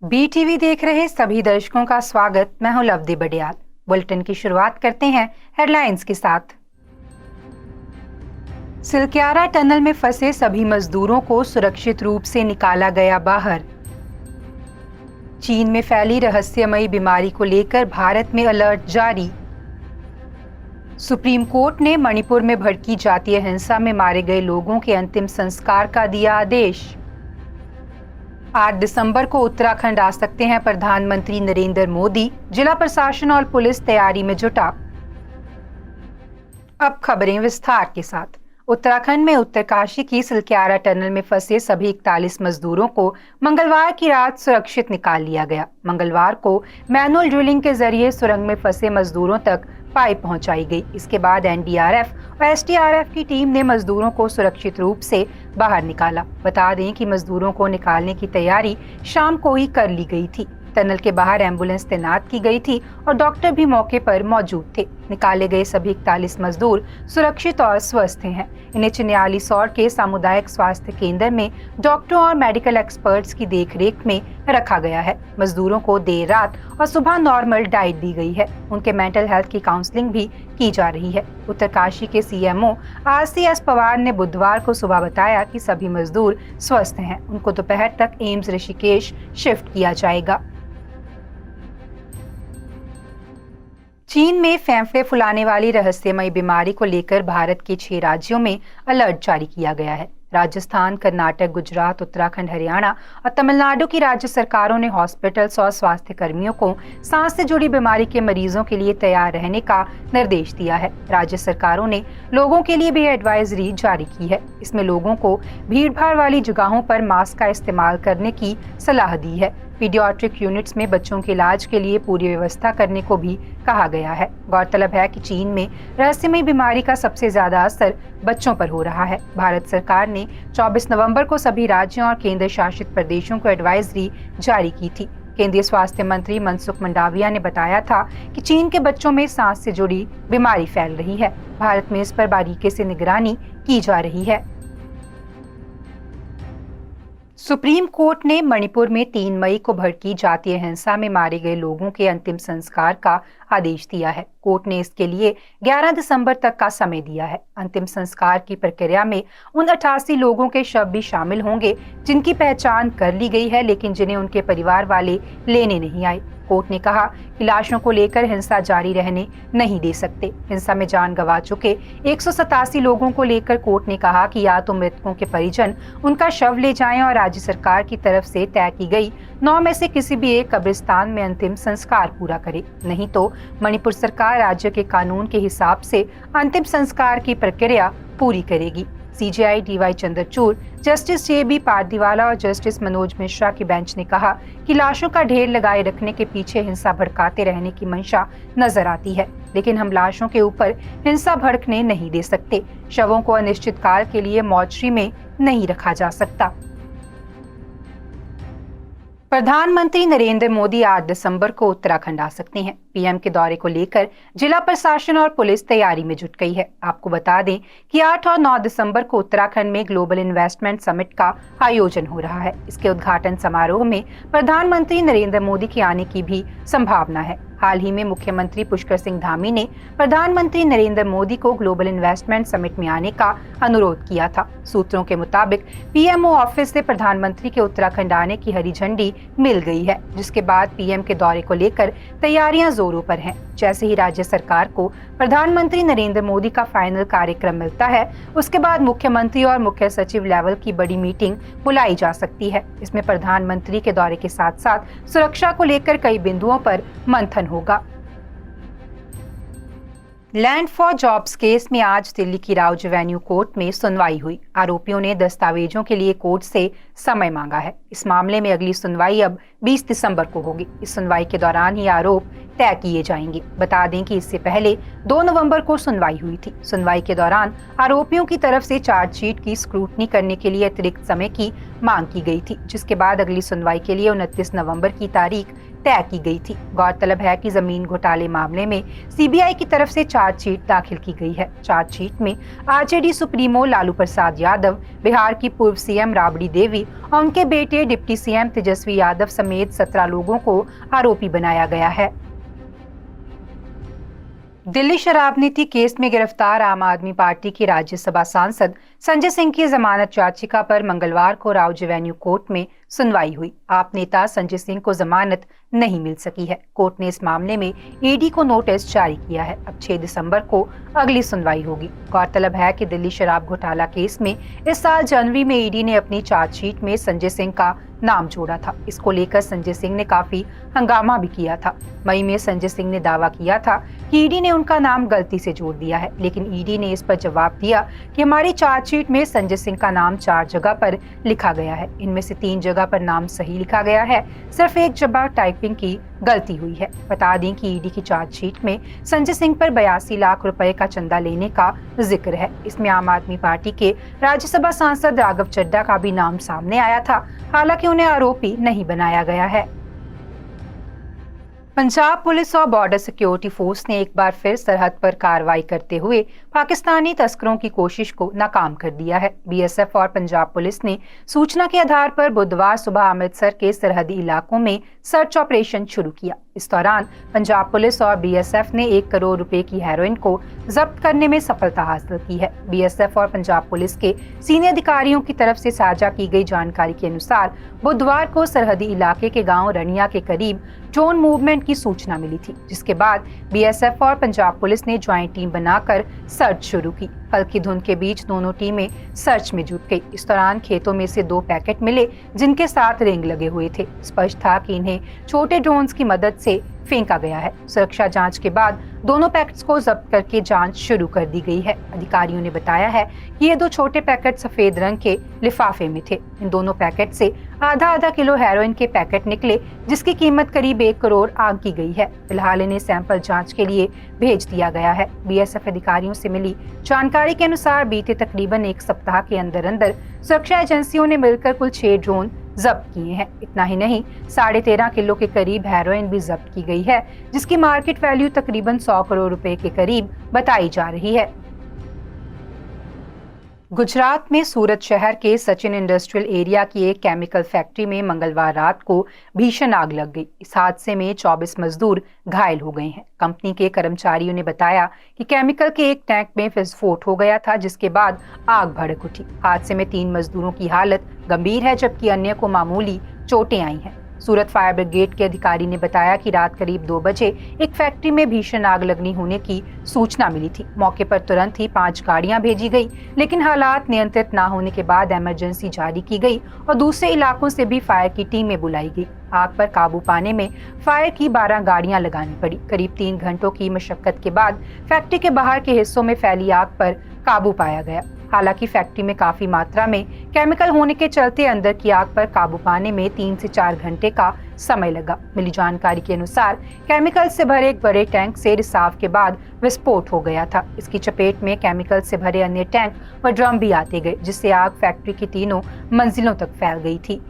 BTV देख रहे सभी दर्शकों का स्वागत। मैं हूं लवदी बडियाल। बुलेटिन की शुरुआत करते हैं हेडलाइंस के साथ। सिलक्यारा टनल में फंसे सभी मजदूरों को सुरक्षित रूप से निकाला गया बाहर। चीन में फैली रहस्यमयी बीमारी को लेकर भारत में अलर्ट जारी। सुप्रीम कोर्ट ने मणिपुर में भड़की जातीय हिंसा में मारे गए लोगों के अंतिम संस्कार का दिया आदेश। 8 दिसंबर को उत्तराखंड आ सकते हैं प्रधानमंत्री नरेंद्र मोदी। जिला प्रशासन और पुलिस तैयारी में जुटा। अब खबरें विस्तार के साथ। उत्तराखंड में उत्तरकाशी की सिलक्यारा टनल में फंसे सभी 41 मजदूरों को मंगलवार की रात सुरक्षित निकाल लिया गया। मंगलवार को मैनुअल ड्रिलिंग के जरिए सुरंग में फंसे मजदूरों तक पाइप पहुंचाई गई। इसके बाद एनडीआरएफ और एसडीआरएफ की टीम ने मजदूरों को सुरक्षित रूप से बाहर निकाला। बता दें कि मजदूरों को निकालने की तैयारी शाम को ही कर ली गई थी। टनल के बाहर एम्बुलेंस तैनात की गई थी और डॉक्टर भी मौके पर मौजूद थे। निकाले गए सभी 41 मजदूर सुरक्षित और स्वस्थ हैं। इन्हें चिन्यालीसौर के सामुदायिक स्वास्थ्य केंद्र में डॉक्टरों और मेडिकल एक्सपर्ट्स की देखरेख में रखा गया है। मजदूरों को देर रात और सुबह नॉर्मल डाइट दी गई है। उनके मेंटल हेल्थ की काउंसलिंग भी की जा रही है। उत्तरकाशी के सीएमओ RCS पवार ने बुधवार को सुबह बताया कि सभी मजदूर स्वस्थ हैं। उनको दोपहर तक एम्स ऋषिकेश शिफ्ट किया जाएगा। चीन में फेफड़े फुलाने वाली रहस्यमयी बीमारी को लेकर भारत के 6 राज्यों में अलर्ट जारी किया गया है। राजस्थान, कर्नाटक, गुजरात, उत्तराखंड, हरियाणा और तमिलनाडु की राज्य सरकारों ने हॉस्पिटल्स और स्वास्थ्य कर्मियों को सांस से जुड़ी बीमारी के मरीजों के लिए तैयार रहने का निर्देश दिया है। राज्य सरकारों ने लोगों के लिए भी एडवाइजरी जारी की है। इसमें लोगों को भीड़भाड़ वाली जगहों पर मास्क का इस्तेमाल करने की सलाह दी है। पीडियाट्रिक यूनिट्स में बच्चों के इलाज के लिए पूरी व्यवस्था करने को भी कहा गया है। गौरतलब है कि चीन में रहस्यमयी बीमारी का सबसे ज्यादा असर बच्चों पर हो रहा है। भारत सरकार ने 24 नवंबर को सभी राज्यों और केंद्र शासित प्रदेशों को एडवाइजरी जारी की थी। केंद्रीय स्वास्थ्य मंत्री मनसुख मंडाविया ने बताया था कि चीन के बच्चों में सांस से जुड़ी बीमारी फैल रही है। भारत में इस पर बारीकी से निगरानी की जा रही है। सुप्रीम कोर्ट ने मणिपुर में 3 मई को भड़की जातीय हिंसा में मारे गए लोगों के अंतिम संस्कार का आदेश दिया है। कोर्ट ने इसके लिए 11 दिसंबर तक का समय दिया है। अंतिम संस्कार की प्रक्रिया में उन 88 लोगों के शव भी शामिल होंगे जिनकी पहचान कर ली गई है, लेकिन जिन्हें उनके परिवार वाले लेने नहीं आए। कोर्ट ने कहा कि लाशों को लेकर हिंसा जारी रहने नहीं दे सकते। हिंसा में जान गंवा चुके 187 लोगों को लेकर कोर्ट ने कहा कि या तो मृतकों के परिजन उनका शव ले जाएं और राज्य सरकार की तरफ से तय की गई 9 में से किसी भी एक कब्रिस्तान में अंतिम संस्कार पूरा करे, नहीं तो मणिपुर सरकार राज्य के कानून के हिसाब से अंतिम संस्कार की प्रक्रिया पूरी करेगी। CJI DY Chandrachud, justice JB Pardiwala और जस्टिस मनोज मिश्रा की बेंच ने कहा कि लाशों का ढेर लगाए रखने के पीछे हिंसा भड़काते रहने की मंशा नजर आती है, लेकिन हम लाशों के ऊपर हिंसा भड़कने नहीं दे सकते। शवों को अनिश्चित काल के लिए मॉर्चरी में नहीं रखा जा सकता। प्रधानमंत्री नरेंद्र मोदी 8 दिसंबर को उत्तराखंड आ सकते हैं। पीएम के दौरे को लेकर जिला प्रशासन और पुलिस तैयारी में जुट गई है। आपको बता दें कि 8 और 9 दिसंबर को उत्तराखंड में ग्लोबल इन्वेस्टमेंट समिट का आयोजन हो रहा है। इसके उद्घाटन समारोह में प्रधानमंत्री नरेंद्र मोदी के आने की भी संभावना है। हाल ही में मुख्यमंत्री पुष्कर सिंह धामी ने प्रधानमंत्री नरेंद्र मोदी को ग्लोबल इन्वेस्टमेंट समिट में आने का अनुरोध किया था। सूत्रों के मुताबिक पीएमओ ऑफिस से प्रधानमंत्री के उत्तराखंड आने की हरी झंडी मिल गई है, जिसके बाद पीएम के दौरे को लेकर तैयारियां जोरों पर हैं। जैसे ही राज्य सरकार को प्रधानमंत्री नरेंद्र मोदी का फाइनल कार्यक्रम मिलता है, उसके बाद मुख्यमंत्री और मुख्य सचिव लेवल की बड़ी मीटिंग बुलाई जा सकती है। इसमें प्रधानमंत्री के दौरे के साथ साथ सुरक्षा को लेकर कई बिंदुओं पर मंथन होगा। लैंड फॉर जॉब्स केस में आज दिल्ली की राउज एवेन्यू कोर्ट में सुनवाई हुई। आरोपियों ने दस्तावेजों के लिए कोर्ट से समय मांगा है। इस मामले में अगली सुनवाई अब 20 दिसंबर को होगी। इस सुनवाई के दौरान ही आरोप तय किए जाएंगे। बता दें कि इससे पहले 2 नवंबर को सुनवाई हुई थी। सुनवाई के दौरान आरोपियों की तरफ से चार्जशीट की स्क्रूटनी करने के लिए अतिरिक्त समय की मांग की गई थी, जिसके बाद अगली सुनवाई के लिए 29 नवंबर की तारीख तय की गई थी। गौरतलब है कि जमीन घोटाले मामले में सीबीआई की तरफ से चार्जशीट दाखिल की गई है। चार्जशीट में आरजेडी सुप्रीमो लालू प्रसाद यादव, बिहार की पूर्व सीएम राबड़ी देवी और उनके बेटे डिप्टी सीएम तेजस्वी यादव समेत 17 लोगों को आरोपी बनाया गया है। दिल्ली शराब नीति केस में गिरफ्तार आम आदमी पार्टी के राज्यसभा सांसद संजय सिंह की जमानत याचिका पर मंगलवार को राउज एवेन्यू कोर्ट में सुनवाई हुई। आप नेता संजय सिंह को जमानत नहीं मिल सकी है। कोर्ट ने इस मामले में ईडी को नोटिस जारी किया है। अब 6 दिसंबर को अगली सुनवाई होगी। गौरतलब है कि दिल्ली शराब घोटाला केस में इस साल जनवरी में ईडी ने अपनी चार्जशीट में संजय सिंह का नाम जोड़ा था। इसको लेकर संजय सिंह ने काफी हंगामा भी किया था। मई में संजय सिंह ने दावा किया था कि ईडी ने उनका नाम गलती से जोड़ दिया है, लेकिन ईडी ने इस पर जवाब दिया कि हमारी चार्जशीट में संजय सिंह का नाम 4 जगह पर लिखा गया है। इनमें से 3 जगह पर नाम सही लिखा गया है, सिर्फ एक जगह टाइपिंग की गलती हुई है। बता दें कि ईडी की चार्जशीट में संजय सिंह पर 82 लाख रुपए का चंदा लेने का जिक्र है। इसमें आम आदमी पार्टी के राज्यसभा सांसद राघव चड्ढा का भी नाम सामने आया था, हालांकि उन्हें आरोपी नहीं बनाया गया है। पंजाब पुलिस और बॉर्डर सिक्योरिटी फोर्स ने एक बार फिर सरहद पर कार्रवाई करते हुए पाकिस्तानी तस्करों की कोशिश को नाकाम कर दिया है। बीएसएफ और पंजाब पुलिस ने सूचना के आधार पर बुधवार सुबह अमृतसर के सरहदी इलाकों में सर्च ऑपरेशन शुरू किया। इस दौरान पंजाब पुलिस और बीएसएफ ने 1 करोड़ रुपए की हेरोइन को जब्त करने में सफलता हासिल की है। बीएसएफ और पंजाब पुलिस के सीनियर अधिकारियों की तरफ से साझा की गई जानकारी के अनुसार बुधवार को सरहदी इलाके के गांव रनिया के करीब ड्रोन मूवमेंट की सूचना मिली थी, जिसके बाद बीएसएफ और पंजाब पुलिस ने ज्वाइंट टीम बनाकर सर्च शुरू की। हल्की धुंध के बीच दोनों टीमें सर्च में जुट गई। इस दौरान खेतों में से 2 पैकेट मिले, जिनके साथ रिंग लगे हुए थे। स्पष्ट था कि इन्हें छोटे ड्रोन्स की मदद से फेंका गया है। सुरक्षा जांच के बाद दोनों पैकेट्स को जब्त करके जांच शुरू कर दी गई है। अधिकारियों ने बताया है कि ये 2 छोटे पैकेट सफेद रंग के लिफाफे में थे। इन दोनों पैकेट से आधा किलो हेरोइन के पैकेट निकले, जिसकी कीमत करीब 1 करोड़ आंकी गई है। फिलहाल इन्हें सैंपल जांच के लिए भेज दिया गया है। बीएसएफ अधिकारियों से मिली जानकारी के अनुसार बीते तकरीबन 1 सप्ताह के अंदर सुरक्षा एजेंसियों ने मिलकर कुल 6 ड्रोन जब्त किए हैं। इतना ही नहीं, 13.5 किलो के करीब हेरोइन भी जब्त की गई है, जिसकी मार्केट वैल्यू तकरीबन 100 करोड़ रुपए के करीब बताई जा रही है। गुजरात में सूरत शहर के सचिन इंडस्ट्रियल एरिया की एक केमिकल फैक्ट्री में मंगलवार रात को भीषण आग लग गई। इस हादसे में 24 मजदूर घायल हो गए हैं। कंपनी के कर्मचारियों ने बताया कि केमिकल के एक टैंक में विस्फोट हो गया था, जिसके बाद आग भड़क उठी। हादसे में 3 मजदूरों की हालत गंभीर है, जबकि अन्य को मामूली चोटें आई हैं। सूरत फायर ब्रिगेड के अधिकारी ने बताया कि रात करीब 2 बजे एक फैक्ट्री में भीषण आग लगने होने की सूचना मिली थी। मौके पर तुरंत ही 5 गाड़ियां भेजी गई, लेकिन हालात नियंत्रित न होने के बाद इमरजेंसी जारी की गई और दूसरे इलाकों से भी फायर की टीमें बुलाई गई। आग पर काबू पाने में फायर की 12 गाड़ियां लगानी पड़ी। करीब 3 घंटों की मशक्कत के बाद फैक्ट्री के बाहर के हिस्सों में फैली आग पर काबू पाया गया। हालांकि फैक्ट्री में काफी मात्रा में केमिकल होने के चलते अंदर की आग पर काबू पाने में 3 से 4 घंटे का समय लगा। मिली जानकारी के अनुसार केमिकल से भरे एक बड़े टैंक से रिसाव के बाद विस्फोट हो गया था। इसकी चपेट में केमिकल से भरे अन्य टैंक व ड्रम भी आते गए, जिससे आग फैक्ट्री की 3 मंजिलों तक फैल गई थी।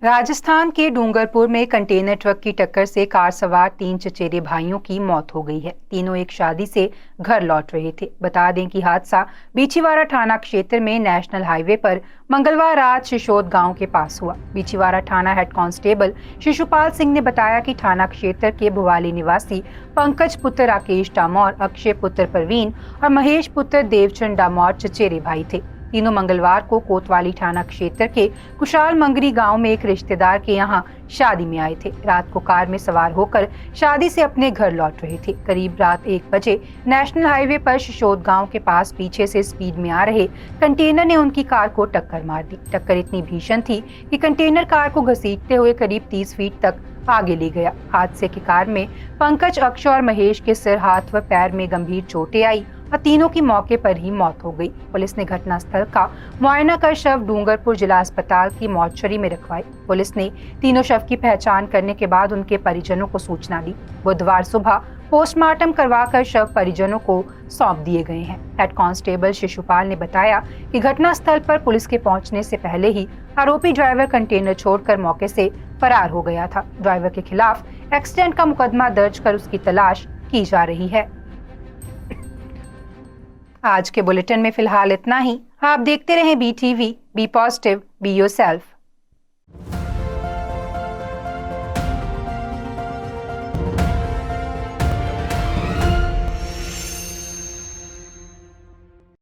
राजस्थान के डूंगरपुर में कंटेनर ट्रक की टक्कर से कार सवार 3 चचेरे भाइयों की मौत हो गई है। तीनों एक शादी से घर लौट रहे थे। बता दें कि हादसा बीछीवाड़ा थाना क्षेत्र में नेशनल हाईवे पर मंगलवार रात शिशोद गांव के पास हुआ। बीछीवाड़ा थाना हेड कांस्टेबल शिशुपाल सिंह ने बताया कि थाना क्षेत्र के भुवाली निवासी पंकज पुत्र राकेश डामोर, अक्षय पुत्र प्रवीण और महेश पुत्र देवचंद डामोर चचेरे भाई थे। तीनों मंगलवार को कोतवाली थाना क्षेत्र के कुशाल मंगरी गांव में एक रिश्तेदार के यहां शादी में आए थे। रात को कार में सवार होकर शादी से अपने घर लौट रहे थे। करीब रात 1 बजे नेशनल हाईवे पर शिशोद गांव के पास पीछे से स्पीड में आ रहे कंटेनर ने उनकी कार को टक्कर मार दी। टक्कर इतनी भीषण थी कि कंटेनर कार को घसीटते हुए करीब 30 फीट तक आगे ले गया। हादसे की कार में पंकज, अक्षय और महेश के सिर, हाथ व पैर में गंभीर चोटें आई और तीनों की मौके पर ही मौत हो गई। पुलिस ने घटनास्थल का मुआयना कर शव डूंगरपुर जिला अस्पताल की मॉर्चरी में रखवाई। पुलिस ने तीनों शव की पहचान करने के बाद उनके परिजनों को सूचना दी। बुधवार सुबह पोस्टमार्टम करवाकर शव परिजनों को सौंप दिए गए हैं। हेड कांस्टेबल शिशुपाल ने बताया कि घटनास्थल पर पुलिस के पहुंचने से पहले ही आरोपी ड्राइवर कंटेनर छोड़कर मौके से फरार हो गया था। ड्राइवर के खिलाफ एक्सीडेंट का मुकदमा दर्ज कर उसकी तलाश की जा रही है। आज के बुलेटिन में फिलहाल इतना ही। आप देखते रहें BTV, be positive, be yourself.